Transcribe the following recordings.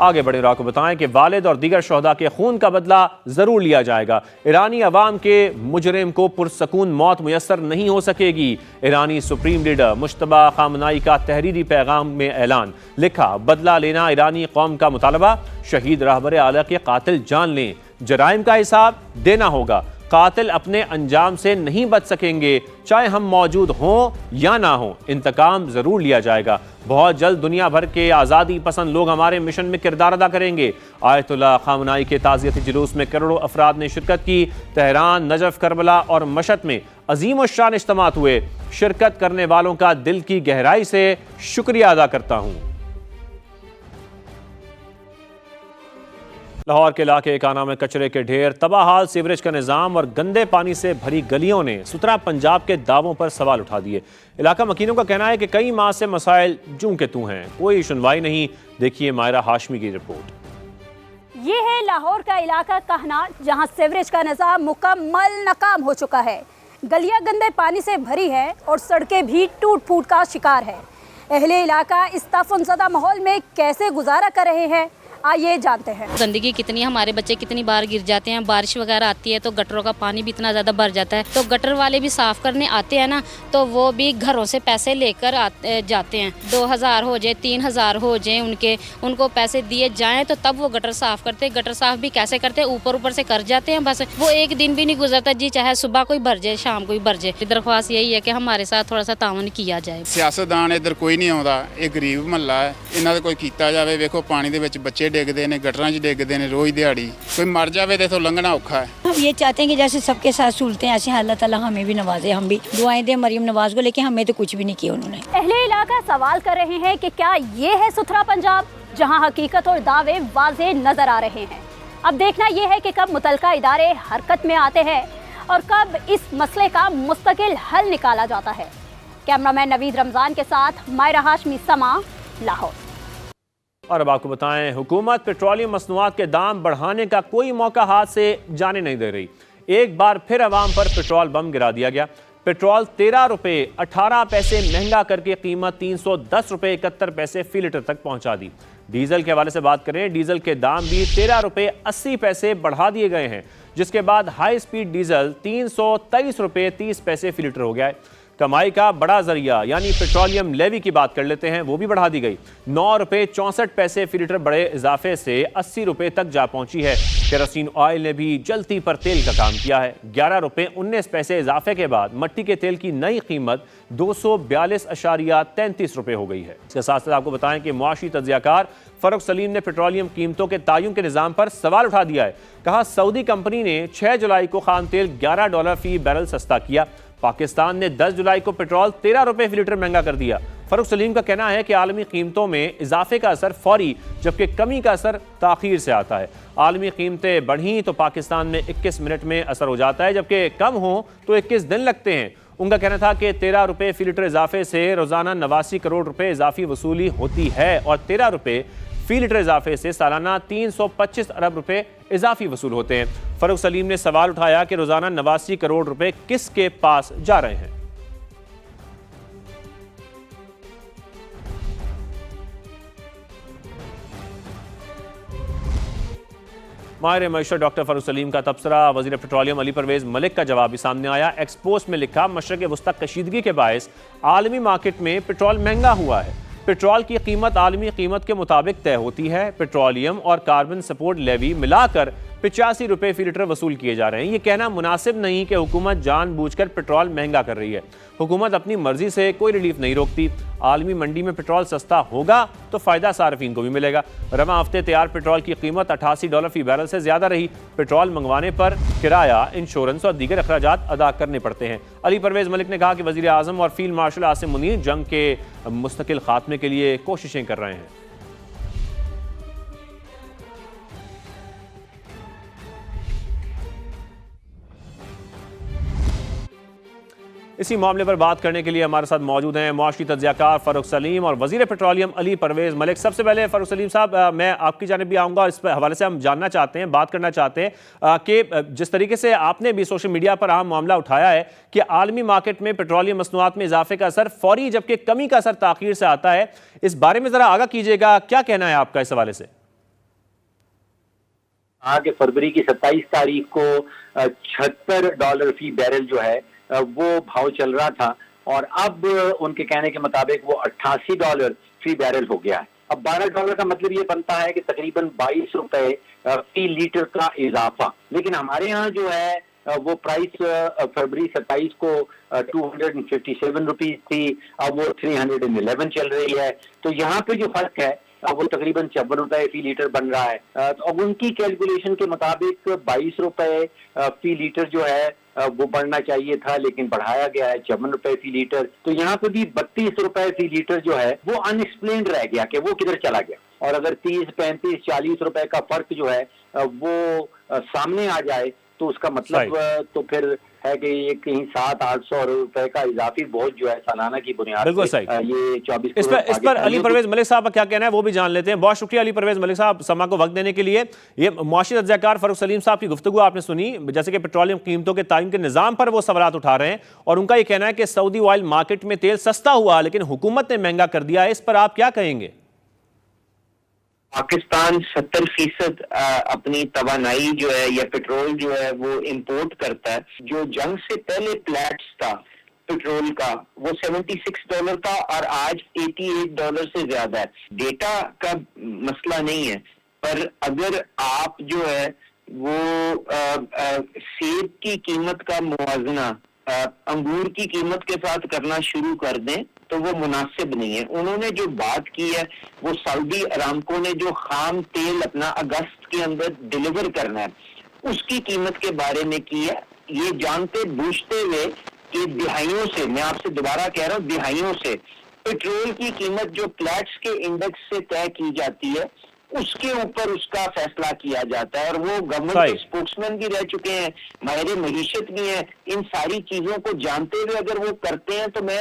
आगे बढ़े और आपको बताएं कि वालिद और दीगर शोहदा के खून का बदला जरूर लिया जाएगा। ईरानी अवाम के मुजरिम को पुरसकून मौत मुयस्सर नहीं हो सकेगी। ईरानी सुप्रीम लीडर मुश्तबा खामनाई का तहरीरी पैगाम में ऐलान, लिखा बदला लेना ईरानी कौम का मुतालबा, शहीद रहबर आला के कातिल जान लें, जराइम का हिसाब देना होगा, कातिल अपने अंजाम से नहीं बच सकेंगे, चाहे हम मौजूद हों या ना हों, इंतकाम जरूर लिया जाएगा। बहुत जल्द दुनिया भर के आज़ादी पसंद लोग हमारे मिशन में किरदार अदा करेंगे। आयतुल्लाह खामनाई के ताज़ियती जुलूस में करोड़ों अफराद ने शिरकत की। तेहरान, नजफ, करबला और मशहद में अजीम शान इज्तिमात हुए। शिरकत करने वालों का दिल की गहराई से शुक्रिया अदा करता हूँ। लाहौर के इलाके काना में कचरे के ढेर, तबाहाल सीवरेज का निज़ाम और गंदे पानी से भरी गलियों ने सुथरा पंजाब के दावों पर सवाल उठा दिए। इलाका मकीनों का कहना है कि कई माह से मसाइल जूं के तूं हैं, कोई सुनवाई नहीं। देखिए मायरा हाशमी की रिपोर्ट। ये है लाहौर का इलाका कहना, जहां सीवरेज का निज़ाम मुकम्मल नाकाम हो चुका है। गलियां गंदे पानी से भरी है और सड़कें भी टूट फूट का शिकार है। अहले इलाका इस तफुनज़दा माहौल में कैसे गुजारा कर रहे हैं, आइए जानते हैं। गंदगी कितनी, हमारे बच्चे कितनी बार गिर जाते हैं, बारिश वगैरह आती है तो गटरों का पानी भी इतना ज़्यादा भर जाता है। तो गटर वाले भी साफ़ करने आते हैं ना, तो वो भी घरों से पैसे लेकर जाते हैं। 2000 हो जाए, 3000 हो जाए, उनको पैसे दिए जाएं तो तब वो गटर साफ़ करते। गटर साफ़ भी कैसे करते, ऊपर ऊपर से कर जाते हैं, बस वो एक दिन भी नहीं गुजरता जी, चाहे सुबह कोई भर जाए शाम को भर जाए। दरख्वास्त यही है कि हमारे साथ थोड़ा सा तावन किया जाए। सियासतदान इधर कोई नहीं आता, एक गरीब महला है, इन्हों का कोई किया जाए। देखो पानी के बच्चे डिगते हैं, गटरां डिगते हैं रोज़ दिहाड़ी, कोई मर जाए तो लंघना औखा है। हम ये चाहते हैं कि जैसे सबके साथ सहूलतें ऐसे अल्लाह ताला हमें भी नवाजे, हम भी दुआएं दें मरियम नवाज को, लेकिन हमें तो कुछ भी नहीं किया उन्होंने। अहले इलाका सवाल कर रहे हैं कि क्या ये है सुथरा पंजाब, जहां हकीकत और दावे वाज़े नजर आ रहे हैं। अब देखना यह है कि कब मुतलका इदारे हरकत में आते हैं और कब इस मसले का मुस्तकिल हल निकाला जाता है। कैमरामैन नवीद रमजान के साथ मायरा हाशमी, समा, लाहौर। और अब आपको बताएं, हुकूमत पेट्रोलियम मसनूआत के दाम बढ़ाने का कोई मौका हाथ से जाने नहीं दे रही। एक बार फिर अवाम पर पेट्रोल बम गिरा दिया गया। पेट्रोल 13 रुपये 18 पैसे महंगा करके कीमत 310 रुपये 71 पैसे फी लीटर तक पहुंचा दी। डीजल के हवाले से बात करें, डीजल के दाम भी 13 रुपये 80 पैसे बढ़ा दिए गए हैं, जिसके बाद हाई स्पीड डीजल 323 रुपये 30 पैसे फी लीटर हो गया है। कमाई का बड़ा जरिया यानी पेट्रोलियम लेवी की बात कर लेते हैं, वो भी बढ़ा दी गई। 9 रुपये 64 पैसे फी लीटर बड़े इजाफे से 80 रुपये तक जा पहुंची है। केरोसिन ऑयल ने भी जलती पर तेल का काम किया है। 11 रुपये 19 पैसे इजाफे के बाद मट्टी के तेल की नई कीमत 242.33 रुपये हो गई है। इसके साथ साथ आपको बताएं कि मुआशी तज्जियाकार फरूख सलीम ने पेट्रोलियम कीमतों के तायुन के निज़ाम पर सवाल उठा दिया है। कहा, सऊदी कंपनी ने 6 जुलाई को खाम तेल $11 फी बैरल सस्ता किया, पाकिस्तान ने 10 जुलाई को पेट्रोल 13 रुपये फी लीटर महंगा कर दिया। फरूख सलीम का कहना है कि आलमी कीमतों में इजाफे का असर फौरी, जबकि कमी का असर ताखीर से आता है। आलमी कीमतें बढ़ी तो पाकिस्तान में 21 मिनट में असर हो जाता है, जबकि कम हो तो 21 दिन लगते हैं। उनका कहना था कि 13 रुपये फी लीटर इजाफे से रोजाना 89 करोड़ रुपए इजाफी वसूली होती है और 13 रुपये फी लीटर इजाफे से सालाना 325 अरब रुपए इजाफी वसूल होते हैं। फरूख सलीम ने सवाल उठाया कि रोजाना 89 करोड़ रुपए किसके पास जा रहे हैं। माहिर मईशत डॉक्टर फरूख सलीम का तबसरा, वजीर पेट्रोलियम अली परवेज मलिक का जवाब भी सामने आया। एक्सपोस्ट में लिखा, मशरक़ वस्ता कशीदगी के बायस आलमी मार्केट में पेट्रोल महंगा हुआ है। पेट्रोल की कीमत आलमी कीमत के मुताबिक तय होती है। पेट्रोलियम और कार्बन सपोर्ट लेवी मिलाकर 85 रुपये फी लीटर वसूल किए जा रहे हैं। ये कहना मुनासिब नहीं कि हुकूमत जानबूझकर पेट्रोल महंगा कर रही है। हुकूमत अपनी मर्जी से कोई रिलीफ नहीं रोकती। आलमी मंडी में पेट्रोल सस्ता होगा तो फ़ायदा सार्फिन को भी मिलेगा। रवा हफ्ते तैयार पेट्रोल की कीमत $88 फी बैरल से ज़्यादा रही। पेट्रोल मंगवाने पर किराया, इंश्योरेंस और दीगर अखराजात अदा करने पड़ते हैं। अली परवेज मलिक ने कहा कि वज़ीर आज़म और फील्ड मार्शल आसिम मुनीर जंग के मुस्तकिल खात्मे के लिए कोशिशें कर रहे हैं। इसी मामले पर बात करने के लिए हमारे साथ मौजूद हैं मुआशी तज्जियाकार फरूख सलीम और वजीर पेट्रोलियम अली परवेज मलिक। सबसे पहले फरूख सलीम साहब, मैं आपकी जानिब भी आऊँगा और इस हवाले से हम जानना चाहते हैं, बात करना चाहते हैं कि जिस तरीके से आपने भी सोशल मीडिया पर अहम मामला उठाया है कि आलमी मार्केट में पेट्रोलियम मसनूआत में इजाफे का असर फौरी जबकि कमी का असर ताखीर से आता है, इस बारे में ज़रा आगाह कीजिएगा, क्या कहना है आपका इस हवाले से? कि फरवरी की 27 तारीख को $76 फी बैरल जो है वो भाव चल रहा था और अब उनके कहने के मुताबिक वो $88 फी बैरल हो गया है। अब $12 का मतलब ये बनता है कि तकरीबन 22 रुपए फी लीटर का इजाफा। लेकिन हमारे यहाँ जो है वो प्राइस फरवरी 27 को 257 रुपीज थी, अब वो 311 चल रही है। तो यहाँ पे जो फर्क है वो तकरीबन 54 रुपए फी लीटर बन रहा है। तो अब उनकी कैलकुलेशन के मुताबिक 22 रुपए फी लीटर जो है वो बढ़ना चाहिए था, लेकिन बढ़ाया गया है 54 रुपए फी लीटर। तो यहाँ पे भी 32 रुपए फी लीटर जो है वो अनएक्सप्लेन्ड रह गया कि वो किधर चला गया। और अगर 30, 35, 40 रुपए का फर्क जो है वो सामने आ जाए तो उसका मतलब तो फिर है कि ये कहीं 700-800 रुपए का इजाफी बहुत जो है सालाना की बुनियाद बिल्कुल सही। ये 24 इस पर अली परवेज मलिक साहब का क्या कहना है वो भी जान लेते हैं। बहुत शुक्रिया अली परवेज मलिक साहब समा को वक्त देने के लिए। ये मुआशी तज्ज़ियाकार फारूक सलीम साहब की गुफ्तगू आपने सुनी, जैसे कि पेट्रोलियम कीमतों के तायन के निज़ाम पर वो सवाल उठा रहे हैं और उनका ये कहना है कि सऊदी ऑयल मार्केट में तेल सस्ता हुआ लेकिन हुकूमत ने महंगा कर दिया है। इस पर आप क्या कहेंगे? पाकिस्तान 70% अपनी तवानाई जो है या पेट्रोल जो है वो इंपोर्ट करता है। जो जंग से पहले प्लैट्स था पेट्रोल का वो $76 था और आज $88 से ज्यादा है। डेटा का मसला नहीं है, पर अगर आप जो है वो सेब की कीमत का मुवाजना अंगूर की कीमत के साथ करना शुरू कर दें तो वो मुनासिब नहीं है। उन्होंने जो बात की है वो सऊदी अरामको ने जो खाम तेल अपना अगस्त के अंदर डिलीवर करना है उसकी कीमत के बारे में की है, ये जानते बूझते हुए कि दिहाइयों से, मैं आपसे दोबारा कह रहा हूँ, दिहाइयों से पेट्रोल की कीमत जो प्लैट्स के इंडेक्स से तय की जाती है उसके ऊपर उसका फैसला किया जाता है। और वो गवर्नमेंट के स्पोक्समैन भी रह चुके हैं, माहिर मईशत भी हैं। इन सारी चीजों को जानते हुए अगर वो करते हैं तो मैं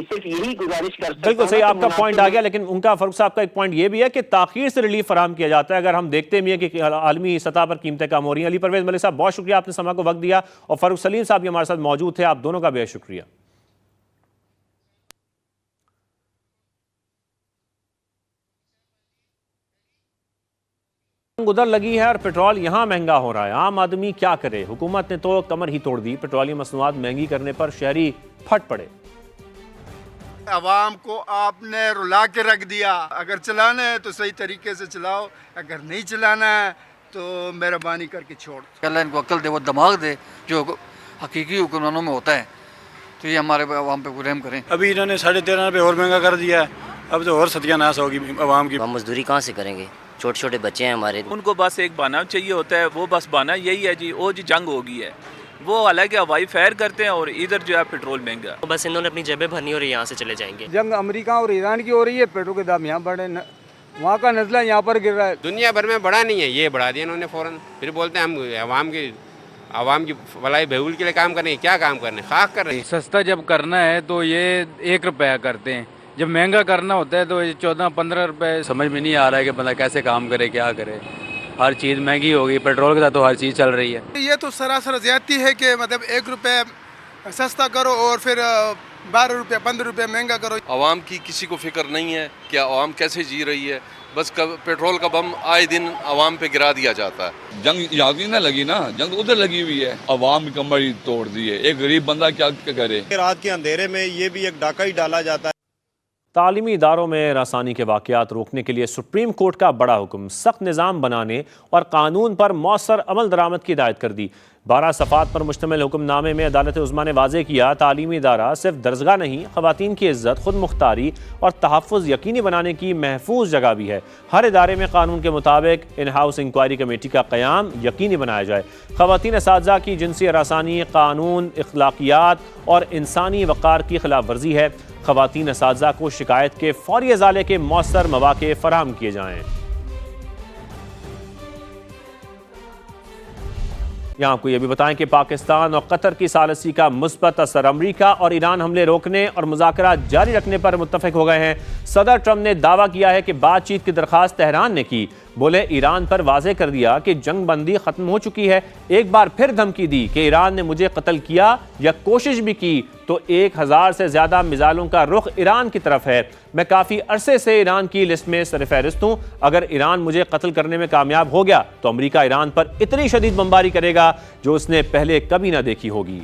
सिर्फ यही गुजारिश कर सकता हूं। बिल्कुल सही, आपका पॉइंट आ गया, लेकिन उनका फारूक साहब का एक पॉइंट ये भी है कि ताखीर से रिलीफ फराहम किया जाता है। अगर हम देखते भी हैं कि आलमी सतह पर कीमतें कम हो रही हैं। अली परवेज मलिक साहब बहुत शुक्रिया, आपने समा को वक्त दिया, और फारूक सलीम साहब भी हमारे साथ मौजूद थे, आप दोनों का बेहद शुक्रिया। उधर लगी है और पेट्रोल यहाँ महंगा हो रहा है। आम आदमी क्या करे? हुकूमत ने तो कमर ही तोड़ दी। पेट्रोलियम मसनूआत महंगी करने पर शहरी फट पड़े। अवाम को आपने रुला के रख दिया। अगर चलाना है तो सही तरीके से चलाओ, अगर नहीं चलाना है तो मेहरबानी करके छोड़। अल्लाह इनको अक्ल दे, वो दिमाग दे जो हकीकी हुक्मरानों में होता है, तो ये हमारे अवाम पे रहम करें। अभी इन्होंने 13.5 रुपये और महंगा कर दिया है, अब तो और सत्यानाश होगी अवाम की। हम मजदूरी कहाँ से करेंगे? छोटे छोटे बच्चे हैं हमारे, उनको बस एक बहाना चाहिए होता है, वो बस बहाना यही है जी, वो जी जंग हो गई है। वो हालांकि हवाई फायर करते हैं और इधर जो है पेट्रोल महंगा, तो बस इन्होंने अपनी जेबें भरनी और यहाँ से चले जाएंगे। जंग अमेरिका और ईरान की हो रही है, पेट्रोल के दाम यहाँ बढ़े, वहाँ का नजला यहाँ पर गिर रहा है। दुनिया भर में बढ़ा नहीं है, ये बढ़ा दिया इन्होंने फौरन। फिर बोलते हैं हम आवाम की भलाई बहूल के लिए काम करने, क्या काम करने, खाक कर रहे हैं। सस्ता जब करना है तो ये 1 रुपया करते हैं, जब महंगा करना होता है तो 14-15 रुपए। समझ में नहीं आ रहा है कि बंदा कैसे काम करे, क्या करे। हर चीज़ महंगी हो गई, पेट्रोल के साथ तो हर चीज़ चल रही है। ये तो सरासर ज्यादती है कि मतलब 1 रुपये सस्ता करो और फिर 12 रुपये 15 रुपये महंगा करो। आवाम की किसी को फिक्र नहीं है कि आवाम कैसे जी रही है, बस पेट्रोल का बम आए दिन आवाम पे गिरा दिया जाता है। जंग यहाँ की ना लगी ना, जंग उधर लगी हुई है, आवाम की कमर ही तोड़ दी है। एक गरीब बंदा क्या करे? रात के अंधेरे में ये भी एक डाका ही डाला जाता है। तालीमी इदारों में रासानी के वाक़यात रोकने के लिए सुप्रीम कोर्ट का बड़ा हुक्म, सख्त निज़ाम बनाने और कानून पर मौसर अमल दरामद की हिदायत कर दी। 12 सफ़ात पर मुश्तमिल हुक्मनामे में अदालत उज़्मा ने वाज़े किया, तालीमी इदारा सिर्फ दरसगाह नहीं, ख़वातीन की इज़्ज़त, खुद मुख्तारी और तहफ़्फ़ुज़ यकीनी बनाने की महफूज जगह भी है। हर इदारे में कानून के मुताबिक इन हाउस इंक्वायरी कमेटी का क़याम यकीनी बनाया जाए। ख़वातीन असातिज़ा की जिनसी हरासानी कानून, अखलाकियात और इंसानी वक़ार की खिलाफ वर्जी है। ख़वातीन असातिज़ा को शिकायत के फ़ौरी इज़ाले के मौसर मौक़े फ़राहम किए जाएँ। यहाँ आपको यह भी बताएं कि पाकिस्तान और कतर की सालिसी का मुस्बत असर, अमरीका और ईरान हमले रोकने और मुज़ाकरात जारी रखने पर मुत्तफ़िक हो गए हैं। सदर ट्रंप ने दावा किया है कि बातचीत की दरख्वास्त तेहरान ने की, बोले ईरान पर वाजे कर दिया कि जंग बंदी खत्म हो चुकी है। एक बार फिर धमकी दी कि ईरान ने मुझे कत्ल किया या कोशिश भी की तो 1000 से ज्यादा मिसाइलों का रुख ईरान की तरफ है। मैं काफी अरसे से ईरान की लिस्ट में सरफहरिस्त हूं। अगर ईरान मुझे कत्ल करने में कामयाब हो गया तो अमेरिका ईरान पर इतनी शदीद बमबारी करेगा जो उसने पहले कभी ना देखी होगी।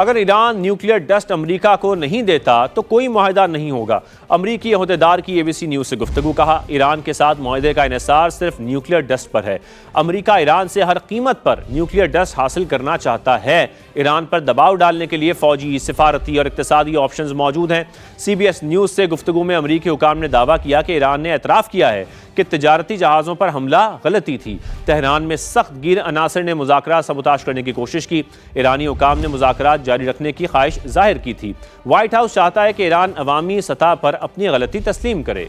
अगर ईरान न्यूक्लियर डस्ट अमेरिका को नहीं देता तो कोई मुआहदा नहीं होगा। अमरीकी अहदेदार की ABC न्यूज़ से गुफ्तगू। कहा ईरान के साथ मुआहदे का इन्हिसार सिर्फ न्यूक्लियर डस्ट पर है। अमेरिका ईरान से हर कीमत पर न्यूक्लियर डस्ट हासिल करना चाहता है। ईरान पर दबाव डालने के लिए फौजी, सिफारती और इक्तिसादी ऑप्शंस मौजूद हैं। CBS न्यूज़ से गुफ्तगू में अमरीकी हुकाम ने दावा किया कि ईरान ने एतराफ़ किया है कि तिजारती जहाज़ों पर हमला गलती थी। तेहरान में सख्त गिर अनासर ने मुज़ाकरात सबूताश करने की कोशिश की। ईरानी हुकाम ने मुज़ाकरात जारी रखने की ख्वाहिश जाहिर की थी। व्हाइट हाउस चाहता है कि ईरान अवामी सतह पर अपनी गलती तस्लीम करे।